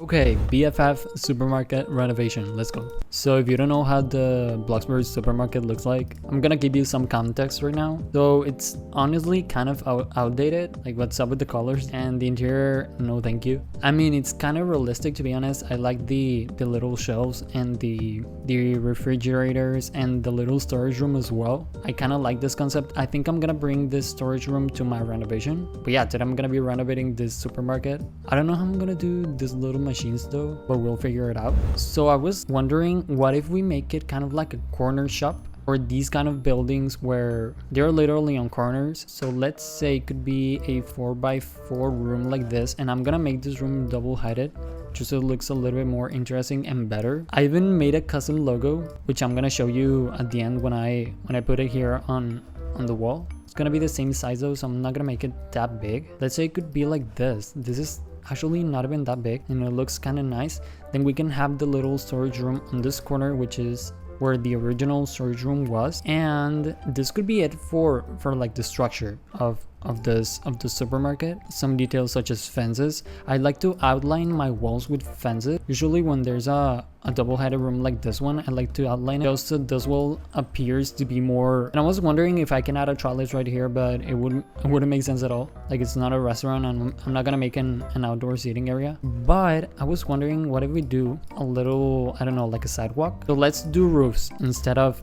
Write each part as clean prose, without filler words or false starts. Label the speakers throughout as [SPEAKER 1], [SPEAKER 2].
[SPEAKER 1] Okay, BFF supermarket renovation, let's go. So if you don't know how the BLOXBURG supermarket looks like, I'm gonna give you some context right now. So it's honestly kind of outdated, like what's up with the colors and the interior, no thank you. I mean, it's kind of realistic to be honest. I like the little shelves and the refrigerators and the little storage room as well. I kind of like this concept. I think I'm gonna bring this storage room to my renovation. But yeah, today I'm gonna be renovating this supermarket. I don't know how I'm gonna do this little machines though, but we'll figure it out. So I was wondering, what if we make it kind of like a corner shop, or these kind of buildings where they're literally on corners. So let's say it could be a 4x4 room like this, and I'm gonna make this room double-heighted just so it looks a little bit more interesting and better. I even made a custom logo, which I'm gonna show you at the end when I put it here on the wall. It's gonna be the same size though, so I'm not gonna make it that big. Let's say it could be like this. This is actually not even that big and it looks kind of nice. Then we can have the little storage room on this corner, which is where the original storage room was, and this could be it for like the structure of the supermarket. Some details such as fences. I like to outline my walls with fences. Usually when there's a double-headed room like this one, I like to outline it just so this wall appears to be more. And I was wondering if I can add a trellis right here, but it wouldn't make sense at all. Like, it's not a restaurant and I'm not gonna make an outdoor seating area. But I was wondering, what if we do a little, I don't know, like a sidewalk? So let's do roofs instead of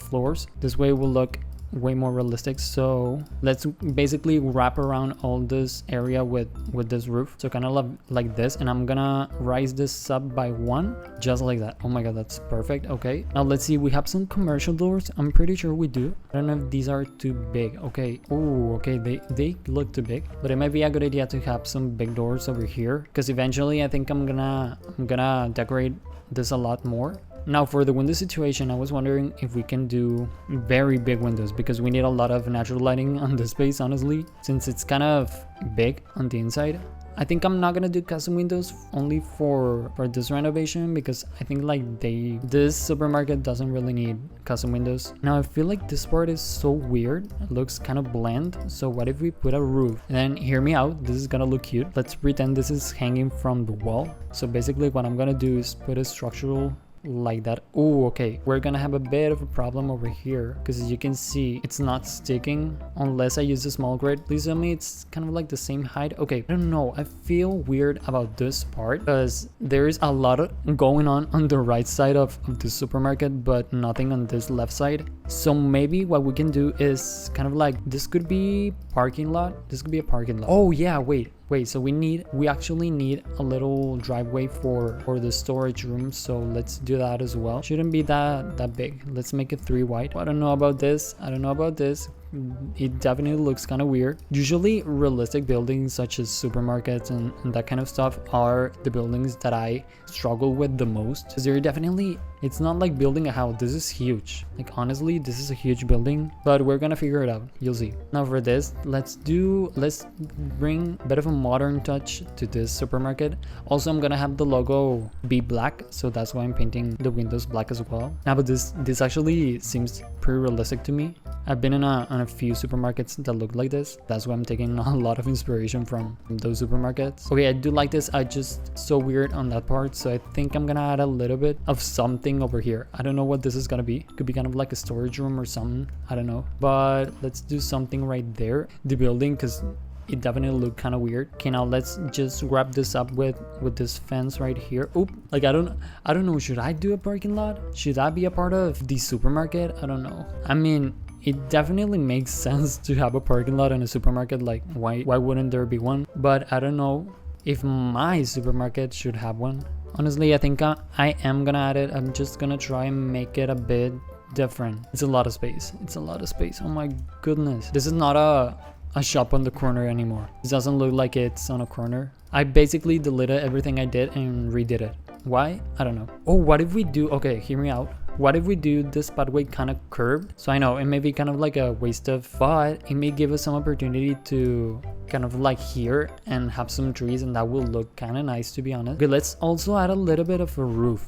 [SPEAKER 1] floors. This way it will look way more realistic. So let's basically wrap around all this area with this roof, so kind of like this, and I'm gonna rise this up by 1, just like that. Oh my god, that's perfect. Okay, now let's see, we have some commercial doors. I'm pretty sure we do. I don't know if these are too big. Okay, oh okay, they look too big, but it might be a good idea to have some big doors over here, because eventually I think I'm gonna decorate this a lot more. Now for the window situation, I was wondering if we can do very big windows, because we need a lot of natural lighting on this space, honestly, since it's kind of big on the inside. I think I'm not gonna do custom windows only for this renovation, because I think like this supermarket doesn't really need custom windows. Now I feel like this part is so weird, it looks kind of bland. So what if we put a roof? And then hear me out, this is gonna look cute. Let's pretend this is hanging from the wall. So basically what I'm gonna do is put a structural like that. Oh okay, we're gonna have a bit of a problem over here, because as you can see, it's not sticking unless I use a small grid. Please tell me it's kind of like the same height. Okay, I don't know, I feel weird about this part, because there is a lot going on the right side of the supermarket, but nothing on this left side. So maybe what we can do is kind of like, this could be parking lot. This could be a parking lot. Oh yeah, wait, so we actually need a little driveway for the storage room, so let's do that as well. Shouldn't be that big. Let's make it 3 wide. I don't know about this. It definitely looks kind of weird. Usually realistic buildings such as supermarkets and that kind of stuff are the buildings that I struggle with the most, because they're definitely, it's not like building a house. This is huge. Like honestly, this is a huge building, but we're gonna figure it out. You'll see. Now for this, let's bring a bit of a modern touch to this supermarket. Also, I'm gonna have the logo be black, so that's why I'm painting the windows black as well. Now, but this actually seems pretty realistic to me. I've been on a few supermarkets that look like this. That's why I'm taking a lot of inspiration from those supermarkets. Okay, I do like this. I just so weird on that part, so I think I'm gonna add a little bit of something over here. I don't know what this is gonna be. Could be kind of like a storage room or something. I don't know, but let's do something right there. The building, because it definitely looked kind of weird. Okay, now let's just wrap this up with this fence right here. Oop, like I don't know, should I do a parking lot? Should that be a part of the supermarket? I don't know. I mean, it definitely makes sense to have a parking lot in a supermarket. Like why wouldn't there be one? But I don't know if my supermarket should have one. Honestly, I think I am gonna add it. I'm just gonna try and make it a bit different. It's a lot of space. Oh my goodness, this is not a shop on the corner anymore. This doesn't look like it's on a corner. I basically deleted everything I did and redid it. Why? I don't know. Oh, what if we do, okay, hear me out. What if we do this pathway kind of curved? So I know it may be kind of like a waste of, but it may give us some opportunity to kind of like here and have some trees, and that will look kind of nice, to be honest. Okay, let's also add a little bit of a roof.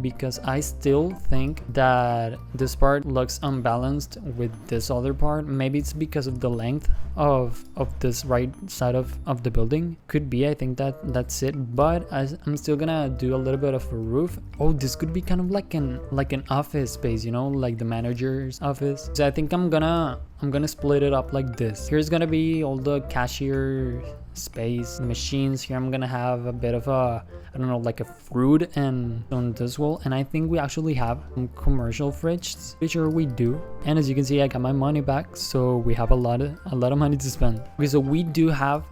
[SPEAKER 1] Because I still think that this part looks unbalanced with this other part. Maybe it's because of the length of this right side of the building. Could be. I think that's it, but I'm still gonna do a little bit of a roof. Oh, this could be kind of like an office space, you know, like the manager's office. So I think I'm gonna split it up like this. Here's gonna be all the cashier space, machines. Here I'm gonna have a bit of a, I don't know, like a fruit and on this wall. And I think we actually have some commercial fridges. Pretty sure we do. And as you can see, I got my money back, so we have a lot of money to spend. Okay, so we do have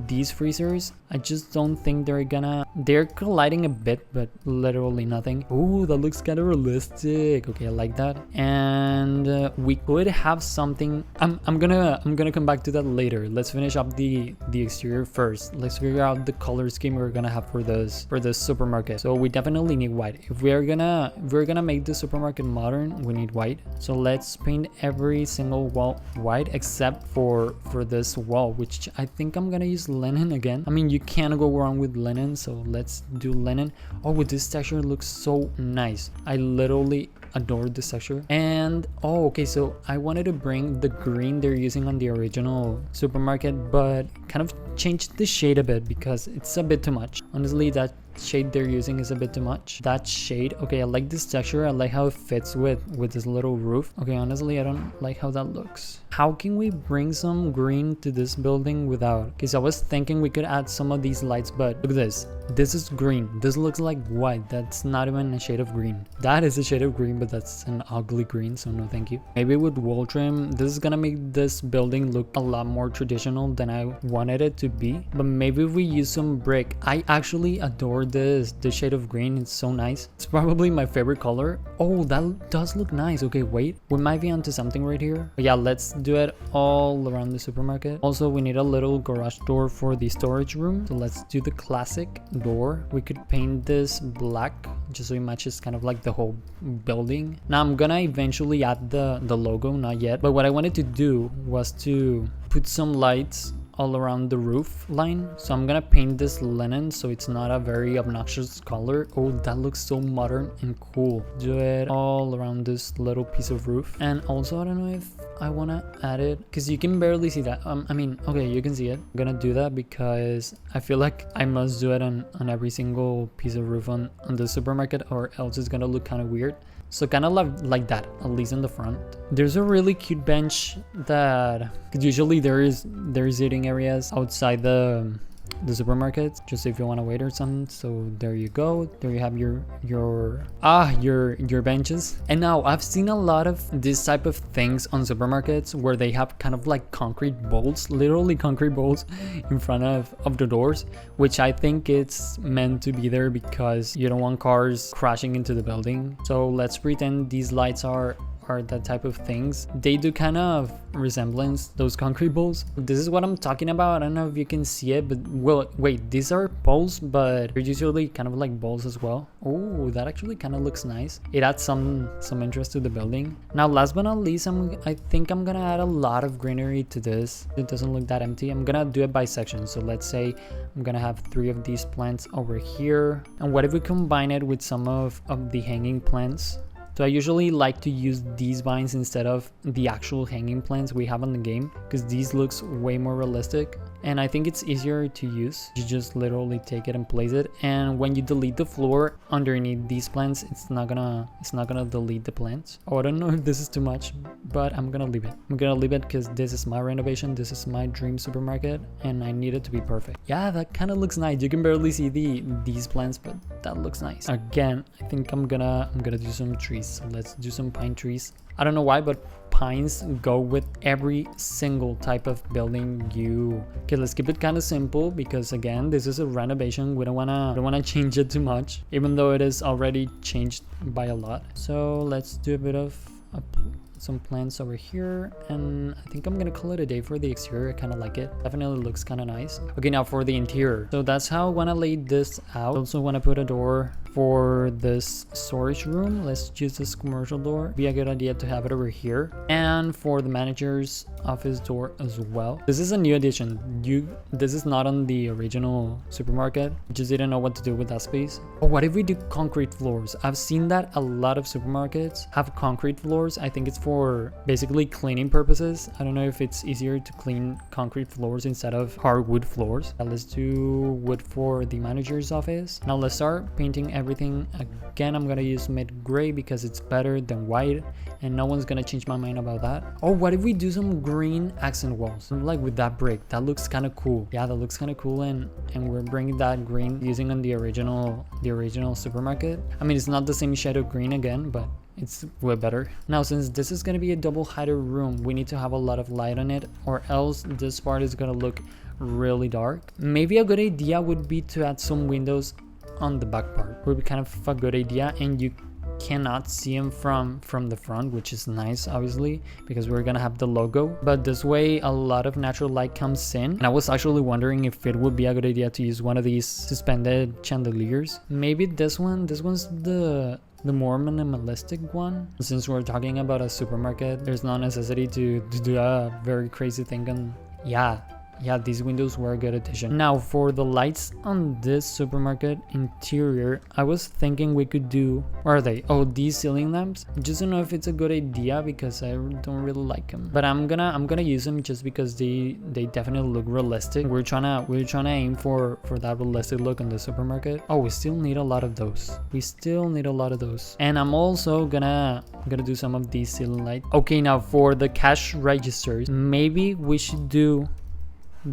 [SPEAKER 1] these freezers. I just don't think they're colliding a bit, but literally nothing. Ooh, that looks kind of realistic. Okay, I like that. And we could have something. I'm gonna come back to that later. Let's finish up the exterior first. Let's figure out the color scheme we're gonna have for this supermarket. So we definitely need white. If we're gonna make the supermarket modern, we need white. So let's paint every single wall white except for this wall, which I think I'm gonna use linen again. I mean, you can't go wrong with linen, so let's do linen. Oh, with this texture, looks so nice. I literally adore this texture. And oh, okay, so I wanted to bring the green they're using on the original supermarket, but kind of change the shade a bit because it's a bit too much. Honestly, that shade they're using is a bit too much. That shade, okay, I like this texture. I like how it fits with this little roof. Okay, honestly, I don't like how that looks. How can we bring some green to this building without? Because I was thinking we could add some of these lights, but look at this. This is green. This looks like white. That's not even a shade of green. That is a shade of green, but that's an ugly green, so no thank you. Maybe with wall trim, this is gonna make this building look a lot more traditional than I wanted it to be. But maybe if we use some brick. I actually adore this shade of green. It's so nice. It's probably my favorite color. Oh, that does look nice. Okay, wait, we might be onto something right here. But yeah, let's do it all around the supermarket. Also, we need a little garage door for the storage room, so let's do the classic door. We could paint this black just so it matches kind of like the whole building. Now I'm gonna eventually add the logo, not yet, but what I wanted to do was to put some lights all around the roof line. So I'm gonna paint this linen so it's not a very obnoxious color. Oh, that looks so modern and cool. Do it all around this little piece of roof. And also, I don't know if I wanna add it because you can barely see that. I mean, okay, you can see it. I'm gonna do that because I feel like I must do it on every single piece of roof on the supermarket, or else it's gonna look kind of weird. So kind of like that, at least in the front. There's a really cute bench that, cause usually there is eating areas outside the supermarket, just if you want to wait or something. So there you go. There you have your benches. And now I've seen a lot of this type of things on supermarkets where they have kind of like concrete bowls, literally concrete bowls in front of the doors, which I think it's meant to be there because you don't want cars crashing into the building. So let's pretend these lights are that type of things. They do kind of resemblance those concrete bowls. This is what I'm talking about. I don't know if you can see it, but well, wait, these are poles, but they're usually kind of like bowls as well. Oh, that actually kind of looks nice. It adds some interest to the building. Now, last but not least, I think I'm gonna add a lot of greenery to this. It doesn't look that empty. I'm gonna do it by section. So let's say I'm gonna have 3 of these plants over here. And what if we combine it with some of the hanging plants? So I usually like to use these vines instead of the actual hanging plants we have on the game, because these looks way more realistic. And I think it's easier to use. You just literally take it and place it. And when you delete the floor underneath these plants, it's not gonna delete the plants. Oh, I don't know if this is too much, but I'm gonna leave it. I'm gonna leave it because this is my renovation. This is my dream supermarket, and I need it to be perfect. Yeah, that kind of looks nice. You can barely see these plants, but that looks nice. Again, I think I'm gonna do some trees. So let's do some pine trees. I don't know why, but pines go with every single type of building okay, let's keep it kind of simple because again, this is a renovation. We don't wanna change it too much, even though it is already changed by a lot. So let's do a bit of some plants over here, and I think I'm gonna call it a day for the exterior. I kind of like it. Definitely looks kind of nice. Okay, now for the interior. So that's how I want to lay this out. I also want to put a door for this storage room. Let's use this commercial door. Be a good idea to have it over here, and for the manager's office door as well. This is a new addition. This is not on the original supermarket. I just didn't know what to do with that space. Oh, what if we do concrete floors? I've seen that a lot of supermarkets have concrete floors. I think it's for basically cleaning purposes. I don't know if it's easier to clean concrete floors instead of hardwood floors. Let's do wood for the manager's office. Now let's start painting everything. Again, I'm gonna use mid gray because it's better than white, and no one's gonna change my mind about that. Oh, what if we do some green accent walls, like with that brick? That looks kind of cool. Yeah, that looks kind of cool, and we're bringing that green using on the original supermarket. I mean, it's not the same shade of green again, but it's way better. Now, since this is gonna be a double-heighted room, we need to have a lot of light on it, or else this part is gonna look really dark. Maybe a good idea would be to add some windows on the back part. Would be kind of a good idea, and you cannot see them from the front, which is nice, obviously, because we're gonna have the logo, but this way a lot of natural light comes in. And I was actually wondering if it would be a good idea to use one of these suspended chandeliers. Maybe this one's the more minimalistic one. Since we're talking about a supermarket, there's no necessity to do a very crazy thing. And yeah, these windows were a good addition. Now for the lights on this supermarket interior, I was thinking we could do, where are they? Oh, these ceiling lamps. I just don't know if it's a good idea because I don't really like them, but I'm gonna use them just because they definitely look realistic. We're trying to aim for that realistic look on the supermarket. Oh, we still need a lot of those. And I'm also gonna do some of these ceiling lights. Okay, now for the cash registers, maybe we should do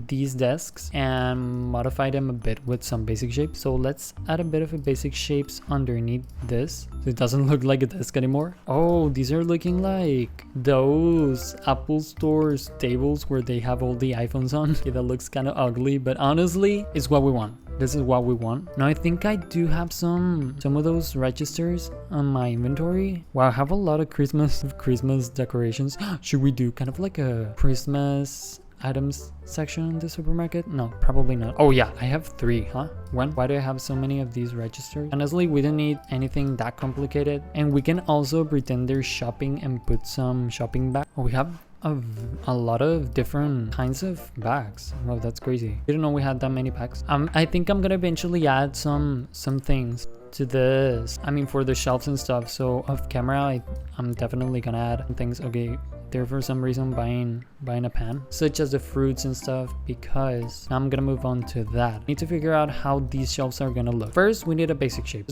[SPEAKER 1] these desks and modify them a bit with some basic shapes. So let's add a bit of a basic shapes underneath this so it doesn't look like a desk anymore. Oh, these are looking like those Apple Store's tables where they have all the iPhones on. Okay, that looks kind of ugly, but honestly, it's what we want. This is what we want. Now I think I do have some of those registers on my inventory. Wow, I have a lot of Christmas decorations. Should we do kind of like a Christmas items section in the supermarket? No, probably not. Oh yeah, I have 3, huh? Why do I have so many of these registers? Honestly, we don't need anything that complicated, and we can also pretend they're shopping and put some shopping bags. Oh, we have a lot of different kinds of bags. Wow, that's crazy. Didn't know we had that many bags. I think I'm gonna eventually add some things to this. I mean, for the shelves and stuff. So off camera, I'm definitely gonna add things. Okay, there for some reason buying a pan, such as the fruits and stuff, because now I'm gonna move on to that. I need to figure out how these shelves are gonna look. First, we need a basic shape.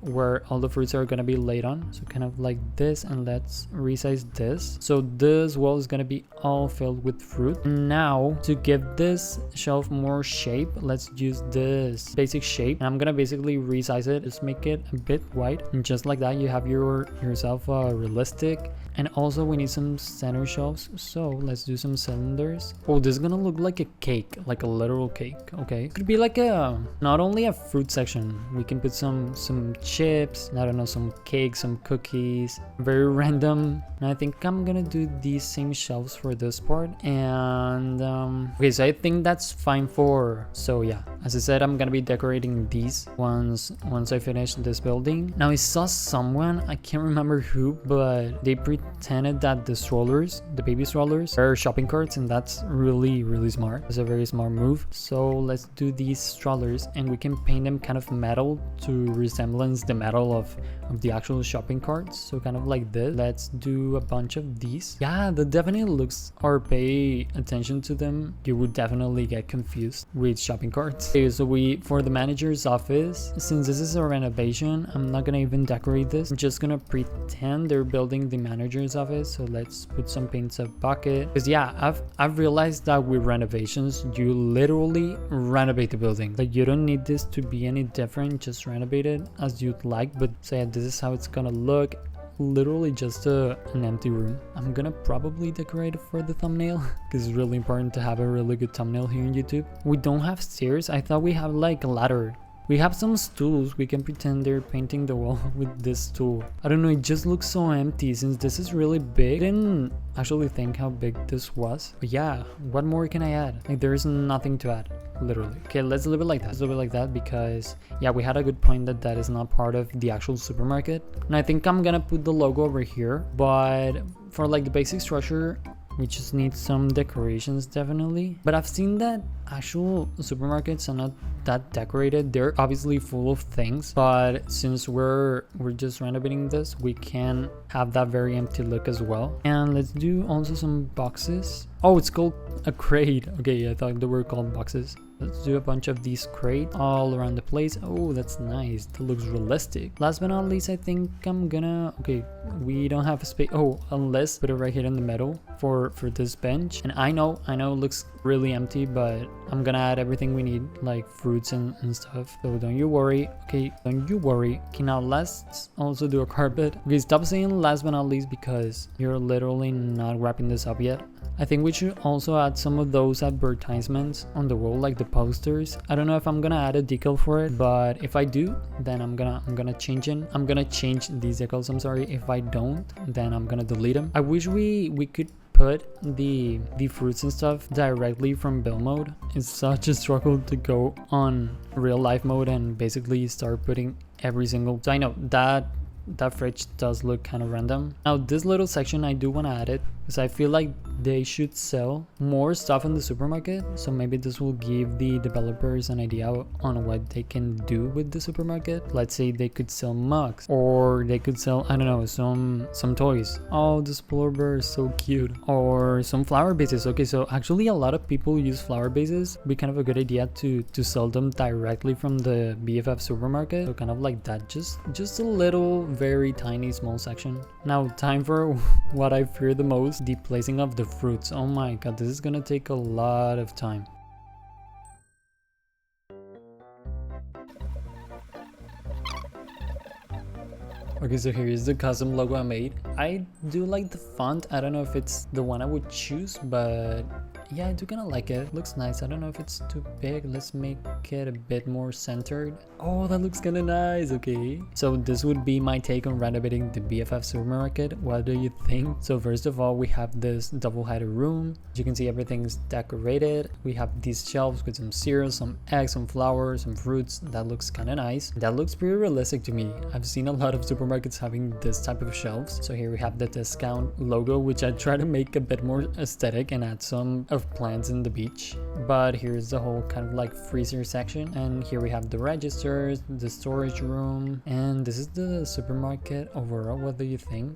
[SPEAKER 1] Where all the fruits are gonna be laid on. So kind of like this, and let's resize this. So this wall is gonna be all filled with fruit. Now, to give this shelf more shape, let's use this basic shape. And I'm gonna basically resize it, just make it a bit wide. And just like that, you have yourself realistic. And also we need some center shelves, so let's do some cylinders. Oh, this is gonna look like a cake, like a literal cake. Okay, could be like not only a fruit section, we can put some chips, I don't know, some cake, some cookies, very random. And I think I'm gonna do these same shelves for this part. And okay, so I think that's fine for, so yeah, as I said, I'm gonna be decorating these once I finish this building. Now I saw someone, I can't remember who, but they pretended that the baby strollers are shopping carts, and that's really smart. It's a very smart move. So let's do these strollers, and we can paint them kind of metal to resemblance the metal of the actual shopping carts. So kind of like this. Let's do a bunch of these. Yeah, that definitely looks, or pay attention to them, you would definitely get confused with shopping carts. Okay, so for the manager's office, since this is a renovation, I'm not gonna even decorate this. I'm just gonna pretend they're building the manager's office. So let's put some paints of bucket, because yeah, I've realized that with renovations, you literally renovate the building. Like, you don't need this to be any different, just renovate it as you'd like. But so yeah, this is how it's gonna look. Literally just an empty room. I'm gonna probably decorate it for the thumbnail because it's really important to have a really good thumbnail here on YouTube. We don't have stairs. I thought we have like a ladder We have some stools. We can pretend they're painting the wall with this stool. I don't know, it just looks so empty since this is really big. I didn't actually think how big this was. But yeah, what more can I add? Like, there's nothing to add, literally. Okay, let's leave it like that. Let's leave it like that because, yeah, we had a good point that that is not part of the actual supermarket. And I think I'm gonna put the logo over here. But for like the basic structure, we just need some decorations, definitely. But I've seen that actual supermarkets are not that decorated. They're obviously full of things, but since we're just renovating this, we can have that very empty look as well. And let's do also some boxes. Oh, it's called a crate. Okay, I thought they were called boxes. Let's do a bunch of these crates all around the place. Oh, that's nice. That looks realistic. Last but not least, I think I'm gonna... Okay, we don't have a space. Oh, unless put it right here in the middle for this bench. And I know it looks really empty, but I'm gonna add everything we need, like fruits and stuff. So don't you worry. Okay, don't you worry. Okay, now let's also do a carpet. Okay, stop saying last but not least because you're literally not wrapping this up yet. I think we should also add some of those advertisements on the wall, like the posters. I don't know if I'm gonna add a decal for it, but if I do, then I'm gonna change it. I'm gonna change these decals, I'm sorry. If I don't, then I'm gonna delete them. I wish we could put the fruits and stuff directly from build mode. It's such a struggle to go on real life mode and basically start putting every single... So I know that fridge does look kind of random. Now this little section, I do want to add it because I feel like they should sell more stuff in the supermarket. So maybe this will give the developers an idea on what they can do with the supermarket. Let's say they could sell mugs, or they could sell, I don't know, some toys. Oh, this polar bear is so cute. Or some flower bases. Okay, so actually a lot of people use flower bases. It'd be kind of a good idea to sell them directly from the BFF supermarket. So kind of like that, just a little very tiny small section. Now time for what I fear the most, the placing of the fruits. Oh my god, this is gonna take a lot of time. Okay, so here is the custom logo I made. I do like the font. I don't know if it's the one I would choose, but yeah, I do kind of like it. It looks nice. I don't know if it's too big. Let's make it a bit more centered. Oh, that looks kind of nice. Okay, so this would be my take on renovating the BFF supermarket. What do you think? So first of all, we have this double-headed room. As you can see, everything's decorated. We have these shelves with some cereals, some eggs, some flowers, some fruits. That looks kind of nice. That looks pretty realistic to me. I've seen a lot of supermarkets having this type of shelves. So here we have the discount logo, which I try to make a bit more aesthetic and add some of plants in the beach. But here's the whole kind of like freezer section, and here we have the registers, the storage room, and this is the supermarket overall. What do you think?